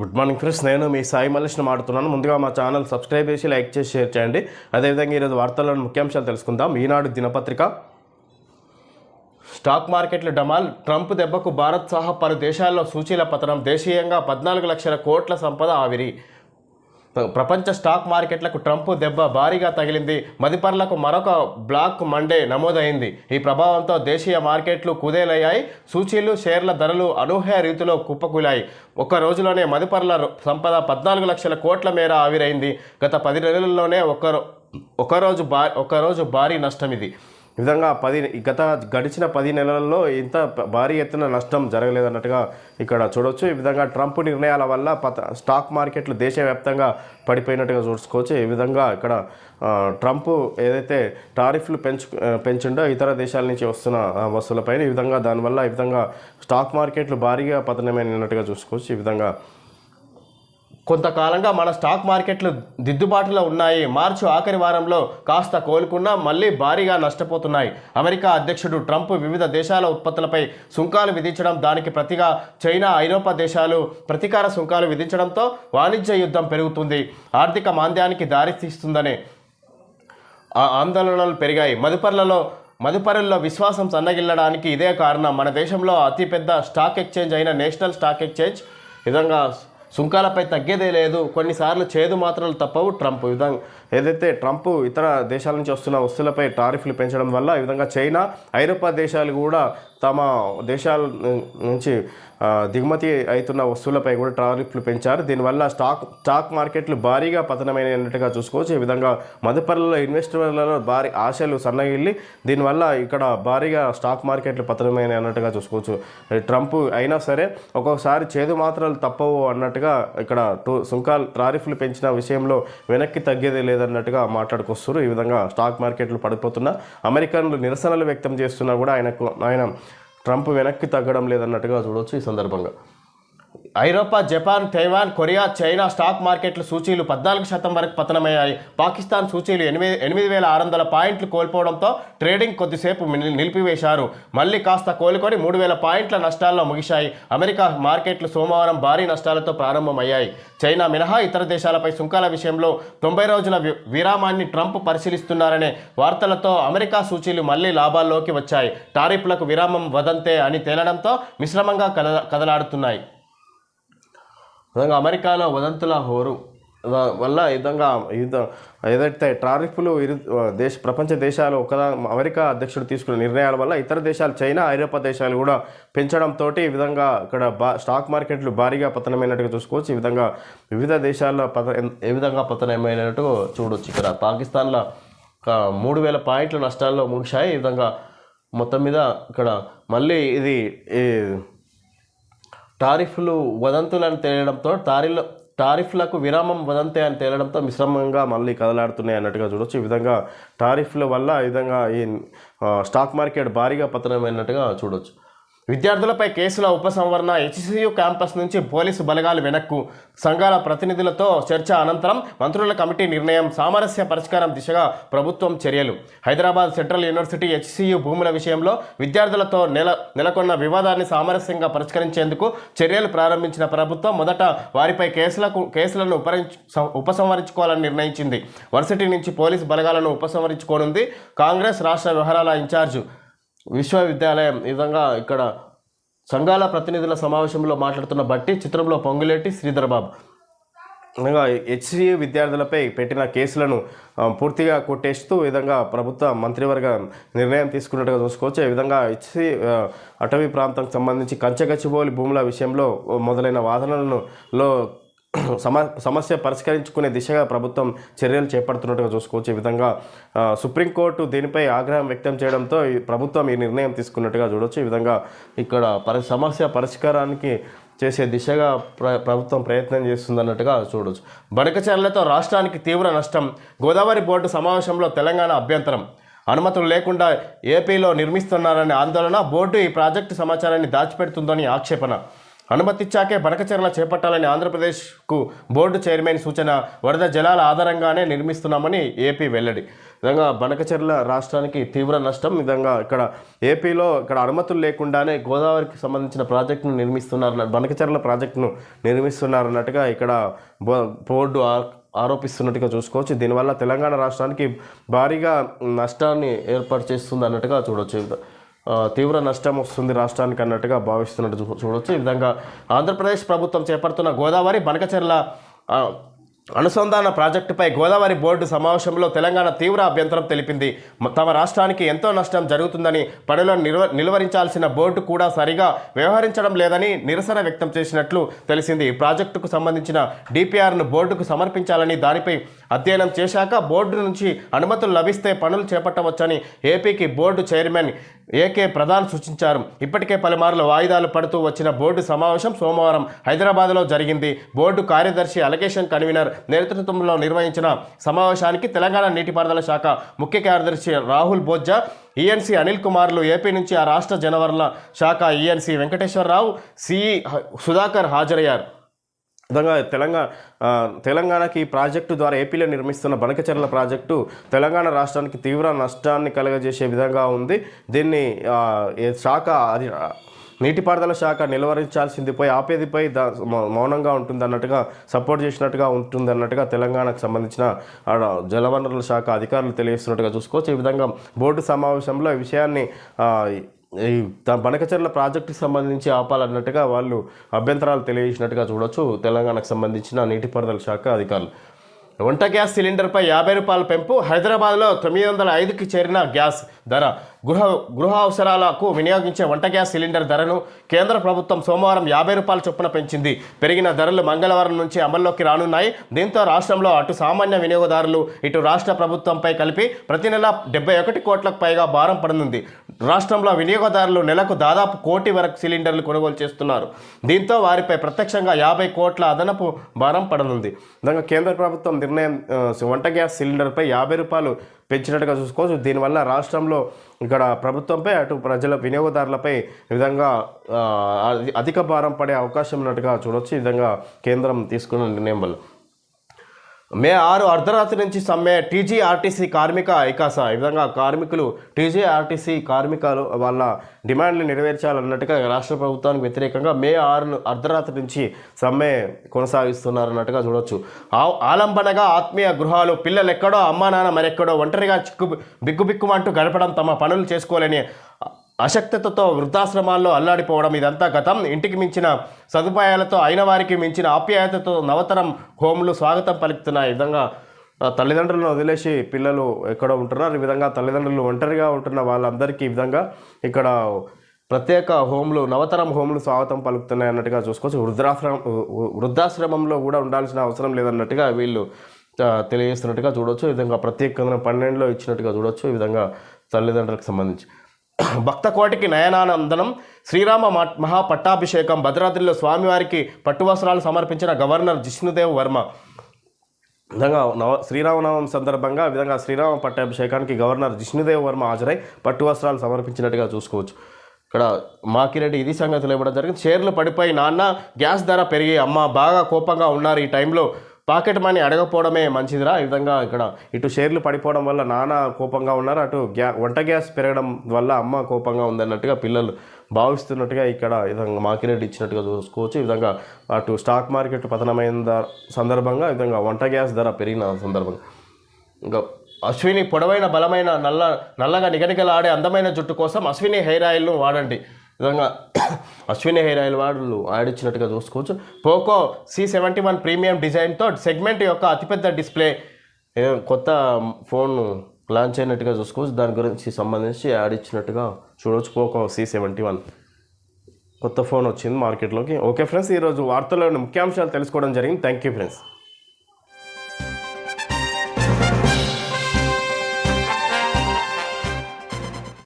Good morning friends, నేను మీ సాయి మల్లేష్ని మాట్లాడుతున్నాను. ముందుగా మా ఛానల్ సబ్స్క్రైబ్ చేసి లైక్ చేసి షేర్ చేయండి. అదేవిధంగా ఈరోజు వార్తల్లోని ముఖ్యాంశాలు తెలుసుకుందాం. ఈనాడు దినపత్రిక. స్టాక్ మార్కెట్లు డమాల్, ట్రంప్ దెబ్బకు భారత్ సహా పలు దేశాల్లో సూచీల పతనం, దేశీయంగా 14 లక్షల కోట్ల సంపద ఆవిరి. ప్రపంచ స్టాక్ మార్కెట్లకు ట్రంప్ దెబ్బ భారీగా తగిలింది. మదుపర్లకు మరొక బ్లాక్ మండే నమోదైంది. ఈ ప్రభావంతో దేశీయ మార్కెట్లు కుదేలయ్యాయి. సూచీలు, షేర్ల ధరలు అనూహ్య రీతిలో కుప్పకూలాయి. ఒక్క రోజులోనే మదుపర్ల సంపద 14 లక్షల కోట్ల మేర ఆవిరైంది. గత 10 నెలల్లోనే ఒకరోజు భారీ నష్టం ఇది. ఈ విధంగా గడిచిన 10 నెలల్లో ఇంత భారీ ఎత్తున నష్టం జరగలేదన్నట్టుగా ఇక్కడ చూడవచ్చు. ఈ విధంగా ట్రంప్ నిర్ణయాల వల్ల స్టాక్ మార్కెట్లు దేశవ్యాప్తంగా పడిపోయినట్టుగా చూసుకోవచ్చు. ఈ విధంగా ఇక్కడ ట్రంప్ ఏదైతే టారిఫ్లు పెంచిండో ఇతర దేశాల నుంచి వస్తున్న వస్తువులపైన, ఈ విధంగా దానివల్ల ఈ విధంగా స్టాక్ మార్కెట్లు భారీగా పతనమైనట్టుగా చూసుకోవచ్చు. ఈ విధంగా కొంతకాలంగా మన స్టాక్ మార్కెట్లు దిద్దుబాటులో ఉన్నాయి. మార్చి ఆఖరి వారంలో కాస్త కోలుకున్నా మళ్ళీ భారీగా నష్టపోతున్నాయి. అమెరికా అధ్యక్షుడు ట్రంప్ వివిధ దేశాల ఉత్పత్తులపై సుంకాలు విధించడం, దానికి ప్రతిగా చైనా, ఐరోపా దేశాలు ప్రతీకార సుంకాలు విధించడంతో వాణిజ్య యుద్ధం పెరుగుతుంది, ఆర్థిక మాంద్యానికి దారితీస్తుందనే ఆందోళనలు పెరిగాయి. మదుపరుల్లో విశ్వాసం సన్నగిల్లడానికి ఇదే కారణం. మన దేశంలో అతిపెద్ద స్టాక్ ఎక్స్చేంజ్ అయిన నేషనల్ స్టాక్ ఎక్స్చేంజ్ విధంగా సుంకాలపై తగ్గేదే లేదు. కొన్నిసార్లు చేదు మాత్రలు తప్పవు. ట్రంప్ విధంగా ఏదైతే ట్రంప్ ఇతర దేశాల నుంచి వస్తున్న వస్తువులపై టారిఫ్లు పెంచడం వల్ల ఈ విధంగా చైనా, ఐరోపా దేశాలు కూడా తమ దేశాల నుంచి దిగుమతి అవుతున్న వస్తువులపై కూడా టారిఫ్లు పెంచారు. దీనివల్ల స్టాక్ మార్కెట్లు భారీగా పతనమైనట్టుగా చూసుకోవచ్చు. ఈ విధంగా మదుపరుల ఇన్వెస్టర్లలో భారీ ఆశలు సన్నగిల్లి దీనివల్ల ఇక్కడ భారీగా స్టాక్ మార్కెట్లు పతనమైన అన్నట్టుగా చూసుకోవచ్చు. ట్రంప్ అయినా సరే ఒక్కొక్కసారి చేదు మాత్రలు తప్పవు అన్నట్టుగా ఇక్కడ సుంకాలు టారిఫ్లు పెంచిన విషయంలో వెనక్కి తగ్గేదే లేదన్నట్టుగా మాట్లాడుకొస్తారు. ఈ విధంగా స్టాక్ మార్కెట్లు పడిపోతున్నా, అమెరికన్లు నిరసనలు వ్యక్తం చేస్తున్నా కూడా ఆయన ట్రంప్ వెనక్కి తగ్గడం లేదన్నట్టుగా చూడవచ్చు. ఈ సందర్భంగా ఐరోపా, Japan, Taiwan, Korea, China stock మార్కెట్లు సూచీలు 14% వరకు పతనమయ్యాయి. పాకిస్తాన్ సూచీలు 8,600 పాయింట్లు కోల్పోవడంతో ట్రేడింగ్ కొద్దిసేపు నిలిపివేశారు. మళ్ళీ కాస్త కోలుకొని 3,000 పాయింట్ల నష్టాల్లో ముగిశాయి. అమెరికా మార్కెట్లు సోమవారం భారీ నష్టాలతో ప్రారంభమయ్యాయి. చైనా మినహా ఇతర దేశాలపై సుంకాల విషయంలో 90 రోజుల విరామాన్ని ట్రంప్ పరిశీలిస్తున్నారనే వార్తలతో అమెరికా సూచీలు మళ్లీ లాభాల్లోకి వచ్చాయి. టారిఫ్లకు విరామం వదంతే అని తేలడంతో మిశ్రమంగా కదలాడుతున్నాయి. విధంగా అమెరికాలో వదంతుల హోరు వల్ల ఏదైతే టారిఫ్లు ప్రపంచ దేశాలు అమెరికా అధ్యక్షుడు తీసుకున్న నిర్ణయాల వల్ల ఇతర దేశాలు, చైనా, ఐరోపా దేశాలు కూడా పెంచడంతో ఈ విధంగా ఇక్కడ స్టాక్ మార్కెట్లు భారీగా పతనమైనట్టుగా చూసుకోవచ్చు. ఈ విధంగా వివిధ దేశాల్లో ఏ విధంగా పతనమైనట్టు చూడవచ్చు. ఇక్కడ పాకిస్తాన్లో 3,000 పాయింట్ల నష్టాల్లో ముగిశాయి. ఈ విధంగా మొత్తం మీద ఇక్కడ మళ్ళీ ఇది టారిఫ్లు వదంతులను తేలడంతో టారిఫ్లకు విరామం వదంతే అని తేలడంతో మిశ్రమంగా మళ్ళీ కదలాడుతున్నాయి అన్నట్టుగా చూడవచ్చు. ఈ విధంగా టారిఫ్ల వల్ల ఈ విధంగా ఈ స్టాక్ మార్కెట్ భారీగా పతనమైనట్టుగా చూడవచ్చు. విద్యార్థులపై కేసుల ఉపసంహరణ, హెచ్సియు క్యాంపస్ నుంచి పోలీసు బలగాలు వెనక్కు, సంఘాల ప్రతినిధులతో చర్చ అనంతరం మంత్రుల కమిటీ నిర్ణయం, సామరస్య పరిష్కారం దిశగా ప్రభుత్వం చర్యలు. హైదరాబాద్ సెంట్రల్ యూనివర్సిటీ హెచ్సియు భూముల విషయంలో విద్యార్థులతో నెలకొన్న వివాదాన్ని సామరస్యంగా పరిష్కరించేందుకు చర్యలు ప్రారంభించిన ప్రభుత్వం మొదట వారిపై కేసులను ఉపసంహరించుకోవాలని నిర్ణయించింది. వర్సిటీ నుంచి పోలీసు బలగాలను ఉపసంహరించుకోనుంది. కాంగ్రెస్ రాష్ట్ర వ్యవహారాల ఇన్ఛార్జు విశ్వవిద్యాలయం ఈ విధంగా ఇక్కడ సంఘాల ప్రతినిధుల సమావేశంలో మాట్లాడుతున్న బట్టి చిత్రంలో పొంగులేటి శ్రీధర్ బాబు విధంగా హెచ్సియు విద్యార్థులపై పెట్టిన కేసులను పూర్తిగా కొట్టేస్తూ విధంగా ప్రభుత్వ మంత్రివర్గ నిర్ణయం తీసుకున్నట్టుగా చూసుకోవచ్చు. ఈ విధంగా అటవీ ప్రాంతానికి సంబంధించి కంచగచ్చిబౌలి భూముల విషయంలో మొదలైన వాదనలలో సమస్య పరిష్కరించుకునే దిశగా ప్రభుత్వం చర్యలు చేపడుతున్నట్టుగా చూసుకోవచ్చు. ఈ విధంగా సుప్రీంకోర్టు దీనిపై ఆగ్రహం వ్యక్తం చేయడంతో ప్రభుత్వం ఈ నిర్ణయం తీసుకున్నట్టుగా చూడవచ్చు. ఈ విధంగా ఇక్కడ సమస్య పరిష్కారానికి చేసే దిశగా ప్రభుత్వం ప్రయత్నం చేస్తుందన్నట్టుగా చూడవచ్చు. బనకచర్లతో రాష్ట్రానికి తీవ్ర నష్టం, గోదావరి బోర్డు సమావేశంలో తెలంగాణ అభ్యంతరం, అనుమతులు లేకుండా ఏపీలో నిర్మిస్తున్నారనే ఆందోళన, బోర్డు ఈ ప్రాజెక్టు సమాచారాన్ని దాచిపెడుతుందని ఆక్షేపణ. అనుమతిచ్చాకే బనకచెర్ల చేపట్టాలని ఆంధ్రప్రదేశ్కు బోర్డు చైర్మన్ సూచన. వరద జలాల ఆధారంగానే నిర్మిస్తున్నామని ఏపీ వెల్లడి. విధంగా బనకచెర్ల రాష్ట్రానికి తీవ్ర నష్టం. విధంగా ఇక్కడ ఏపీలో ఇక్కడ అనుమతులు లేకుండానే గోదావరికి సంబంధించిన ప్రాజెక్టును నిర్మిస్తున్నారు, బనకచెర్ల ప్రాజెక్టును నిర్మిస్తున్నారన్నట్టుగా ఇక్కడ బోర్డు ఆరోపిస్తున్నట్టుగా చూసుకోవచ్చు. దీనివల్ల తెలంగాణ రాష్ట్రానికి భారీగా నష్టాన్ని ఏర్పాటు చేస్తుంది అన్నట్టుగా చూడవచ్చు. తీవ్ర నష్టం వస్తుంది రాష్ట్రానికి అన్నట్టుగా భావిస్తున్నట్టు చూడవచ్చు. ఈ విధంగా ఆంధ్రప్రదేశ్ ప్రభుత్వం చేపడుతున్న గోదావరి బనకచెర్ల అనుసంధాన ప్రాజెక్టుపై గోదావరి బోర్డు సమావేశంలో తెలంగాణ తీవ్ర అభ్యంతరం తెలిపింది. తమ రాష్ట్రానికి ఎంతో నష్టం జరుగుతుందని, పనులను నిలువరించాల్సిన బోర్డు కూడా సరిగా వ్యవహరించడం లేదని నిరసన వ్యక్తం చేసినట్లు తెలిసింది. ఈ ప్రాజెక్టుకు సంబంధించిన డిపిఆర్ను బోర్డుకు సమర్పించాలని, దానిపై అధ్యయనం చేశాక బోర్డు నుంచి అనుమతులు లభిస్తే పనులు చేపట్టవచ్చని ఏపీకి బోర్డు చైర్మన్ ఏకే ప్రధాన్ సూచించారు. ఇప్పటికే పలుమార్లు వాయిదాలు పడుతూ వచ్చిన బోర్డు సమావేశం సోమవారం హైదరాబాద్లో జరిగింది. బోర్డు కార్యదర్శి అలకేషన్ కన్వీనర్ నేతృత్వంలో నిర్వహించిన సమావేశానికి తెలంగాణ నీటిపారుదల శాఖ ముఖ్య కార్యదర్శి రాహుల్ బోజ్జా, ఈఎన్సీ అనిల్ కుమార్లు, ఏపీ నుంచి ఆ రాష్ట్ర జలవనరుల శాఖ ఈఎన్సీ వెంకటేశ్వరరావు, సిఈ సుధాకర్ హాజరయ్యారు. విధంగా తెలంగాణకి ఈ ప్రాజెక్టు ద్వారా ఏపీలో నిర్మిస్తున్న బనకచెర్ల ప్రాజెక్టు తెలంగాణ రాష్ట్రానికి తీవ్ర నష్టాన్ని కలుగజేసే విధంగా ఉంది. దీన్ని శాఖ నీటిపారుదల శాఖ నిలువరించాల్సింది పోయి ఆపేదిపై మౌనంగా ఉంటుంది అన్నట్టుగా, సపోర్ట్ చేసినట్టుగా ఉంటుంది అన్నట్టుగా తెలంగాణకు సంబంధించిన జలవనరుల శాఖ అధికారులు తెలియజేస్తున్నట్టుగా చూసుకోవచ్చు. ఈ విధంగా బోర్డు సమావేశంలో ఈ విషయాన్ని ఈ బనకచెర్ల ప్రాజెక్టుకి సంబంధించి ఆపాలన్నట్టుగా వాళ్ళు అభ్యంతరాలు తెలియజేసినట్టుగా చూడవచ్చు తెలంగాణకు సంబంధించిన నీటిపారుదల శాఖ అధికారులు. వంట గ్యాస్ సిలిండర్పై 50 రూపాయల పెంపు. హైదరాబాద్లో 905కి చేరిన గ్యాస్ ధర. గృహ అవసరాలకు వినియోగించే వంట గ్యాస్ సిలిండర్ ధరను కేంద్ర ప్రభుత్వం సోమవారం 50 రూపాయల చొప్పున పెంచింది. పెరిగిన ధరలు మంగళవారం నుంచి అమల్లోకి రానున్నాయి. దీంతో రాష్ట్రంలో అటు సామాన్య వినియోగదారులు, ఇటు రాష్ట్ర ప్రభుత్వంపై కలిపి ప్రతి నెల 71 కోట్లకు పైగా భారం పడనుంది. రాష్ట్రంలో వినియోగదారులు నెలకు దాదాపు 1 కోటి వరకు సిలిండర్లు కొనుగోలు చేస్తున్నారు. దీంతో వారిపై ప్రత్యక్షంగా 50 కోట్ల అదనపు భారం పడనుంది. విధంగా కేంద్ర ప్రభుత్వం నిర్ణయం వంట గ్యాస్ సిలిండర్పై 50 రూపాయలు పెంచినట్టుగా చూసుకోవచ్చు. దీనివల్ల రాష్ట్రంలో ఇక్కడ ప్రభుత్వంపై అటు ప్రజల వినియోగదారులపై ఈ విధంగా అధిక భారం పడే అవకాశం ఉన్నట్టుగా చూడవచ్చు. ఈ విధంగా కేంద్రం తీసుకున్న నిర్ణయం వల్ల మే 6 అర్ధరాత్రి నుంచి సమ్మె టీజీఆర్టీసీ కార్మిక ఐకాస. ఈ విధంగా కార్మికులు టీజీఆర్టీసీ కార్మికులు వాళ్ళ డిమాండ్లు నెరవేర్చాలన్నట్టుగా రాష్ట్ర ప్రభుత్వానికి వ్యతిరేకంగా మే 6 అర్ధరాత్రి నుంచి సమ్మె కొనసాగిస్తున్నారన్నట్టుగా చూడవచ్చు. ఆలంబనగా ఆత్మీయ గృహాలు, పిల్లలు ఎక్కడో అమ్మా నాన్న మరెక్కడో ఒంటరిగా బిక్కుబిక్కుమంటూ గడపడం, తమ పనులు చేసుకోలేని అశక్తతతో వృద్ధాశ్రమాల్లో అల్లాడిపోవడం ఇదంతా గతం. ఇంటికి మించిన సదుపాయాలతో, అయిన వారికి మించిన ఆప్యాయతతో నవతరం హోమ్లు స్వాగతం పలుకుతున్నాయి. ఈ విధంగా తల్లిదండ్రులను వదిలేసి పిల్లలు ఎక్కడో ఉంటున్నారు. ఈ విధంగా తల్లిదండ్రులు ఒంటరిగా ఉంటున్న వాళ్ళందరికీ ఈ విధంగా ఇక్కడ ప్రత్యేక హోమ్లు, నవతరం హోమ్లు స్వాగతం పలుకుతున్నాయి అన్నట్టుగా చూసుకోవచ్చు. వృద్ధాశ్రమంలో కూడా ఉండాల్సిన అవసరం లేదన్నట్టుగా వీళ్ళు తెలియజేస్తున్నట్టుగా చూడవచ్చు. ఈ విధంగా ప్రత్యేకంగా 12లో ఇచ్చినట్టుగా చూడవచ్చు. ఈ విధంగా తల్లిదండ్రులకు సంబంధించి భక్త కోటికి నయనానందనం. శ్రీరామ మహాపట్టాభిషేకం. భద్రాద్రిలో స్వామివారికి పట్టువస్త్రాలు సమర్పించిన గవర్నర్ జిష్ణుదేవ్ వర్మ. విధంగా శ్రీరామనవమి సందర్భంగా విధంగా శ్రీరామ పట్టాభిషేకానికి గవర్నర్ జిష్ణుదేవ్ వర్మ హాజరై పట్టువస్త్రాలు సమర్పించినట్టుగా చూసుకోవచ్చు. ఇక్కడ మాకిరెడ్డి ఇది సంగతులు ఇవ్వడం జరిగింది. షేర్లు పడిపోయి నాన్న, గ్యాస్ ధర పెరిగి అమ్మ బాగా కోపంగా ఉన్నారు. ఈ టైంలో పాకెట్ మనీ అడగకపోవడమే మంచిదిరా. ఈ విధంగా ఇక్కడ ఇటు షేర్లు పడిపోవడం వల్ల నాన్న కోపంగా ఉన్నారు, అటు వంట గ్యాస్ పెరగడం వల్ల అమ్మ కోపంగా ఉందన్నట్టుగా పిల్లలు భావిస్తున్నట్టుగా ఇక్కడ విధంగా మాకిరెడ్డి ఇచ్చినట్టుగా చూసుకోవచ్చు. ఈ విధంగా అటు స్టాక్ మార్కెట్ పతనమైన సందర్భంగా ఈ విధంగా వంట గ్యాస్ ధర పెరిగిన సందర్భంగా ఇంకా అశ్విని పొడవైన బలమైన నల్లగా నిగనిగలాడే అందమైన జుట్టు కోసం అశ్విని హెయిర్ ఆయిల్ను వాడండి. విధంగా అశ్విని హెయిర్ ఆయిల్ వాళ్ళు ఆడిచ్చినట్టుగా చూసుకోవచ్చు. పోకో C71 ప్రీమియం డిజైన్తో సెగ్మెంట్ యొక్క అతిపెద్ద డిస్ప్లే కొత్త ఫోన్ లాంచ్ అయినట్టుగా చూసుకోవచ్చు. దాని గురించి సంబంధించి యాడ్ ఇచ్చినట్టుగా చూడవచ్చు. పోకో C71 కొత్త ఫోన్ వచ్చింది మార్కెట్లోకి. ఓకే ఫ్రెండ్స్, ఈరోజు వార్తల్లోని ముఖ్యాంశాలు తెలుసుకోవడం జరిగింది. Thank you friends.